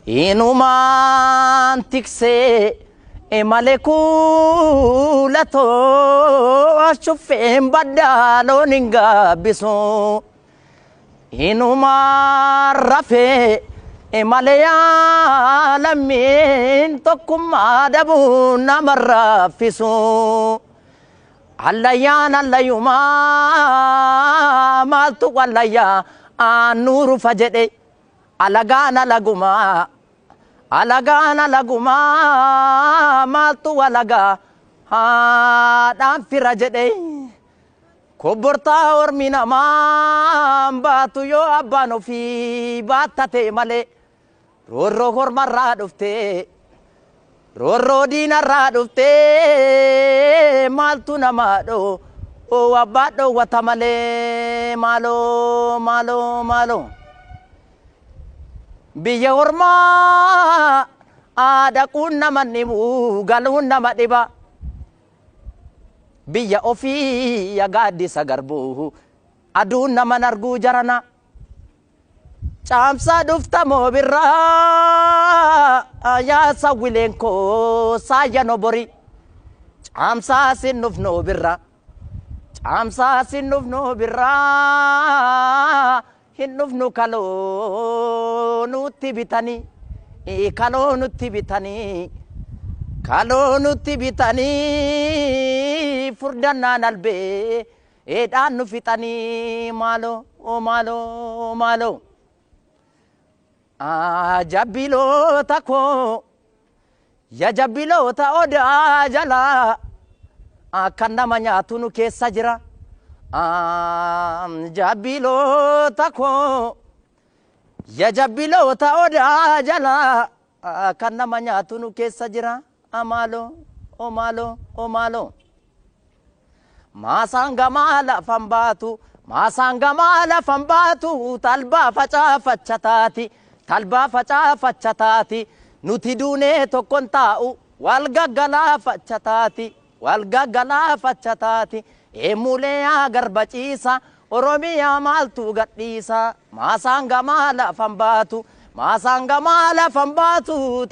inumaan tiksee emale kuulatoo shuffeen baddaaloon hin gaabbisu inumaan rafee emale yaalamiin tokkummaa dhabuun nama raffisu allayyaan allayyumaa maaltu wallayyaa aannuuru fajedhe alagaana lagumaa maaltu walagaa haadhaan fira jedhe kobbortaa ormi namaa baatu yoo abbaan ofii baattate malee roorroo hormarraa dhufte roorroo diinarraa dhufte maaltu namaa dhoo abbaa dhoowwata malee maaloo biyya ormaa dhaquun nama dhibu galuun nama dhiba biyya ofii yagaaddisa garbuu aduun naman arguu jarana caamsaa dhuftamoo birraa yaa sawwileen koo saayya no bori caamsaa sin nufnoo birraa hin nufnu kaloo nutti bitanii furdannaan albee eedhaan nu fixanii maaloo jabbiloota koo ya jabbiloota odaa jalaa kan nama nyaatu nu keessa jira jabbiloota koo ya jabbiloota odaa jalaa kan nama nyaatu nu keessa jira maaloo maasaan gamaa lafan baatu talbaa facaafachataati nuti duunee tokkon taa'u wal gaggalaafachataati eemulee garbaciisa oromiyaa maaltu gadhiisa maasaan gamaa lafan baatu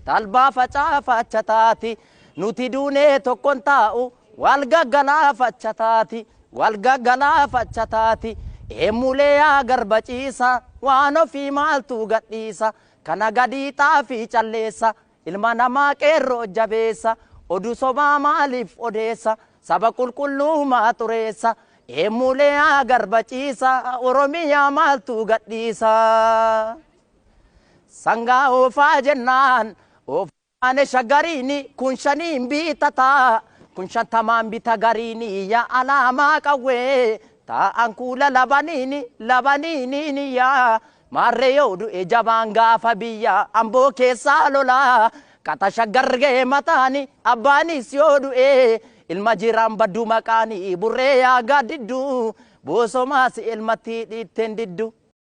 talbaa facaafachataati nuti duunee tokkon taa'u wal gaggalaafachataati eemulee garbaciisa waan ofii maaltu gadhiisa kana gadii xaafii calleessa ilma namaa qeerroo jabeessa oduu sobaa maaliif odeessa saba qulqulluu maa xureessa eemulee garbaciisa oromiyaa maaltu gadhiisa sangaa oofaa jennaan oofaan shagariini kun shaniin bitataa kun shantamaan bita gariini yaa alaamaa qawwee taa'an kuula labaniini yaa maarree yoo du'e jabaan gaafa biyya amboo keessaa lolaa qata shaggargee mataani abbaanis yoo du'e ilma jiraan baddu maqaanii burree yaa gaaddiddu boosomaas ilmatti dhiitteen diddu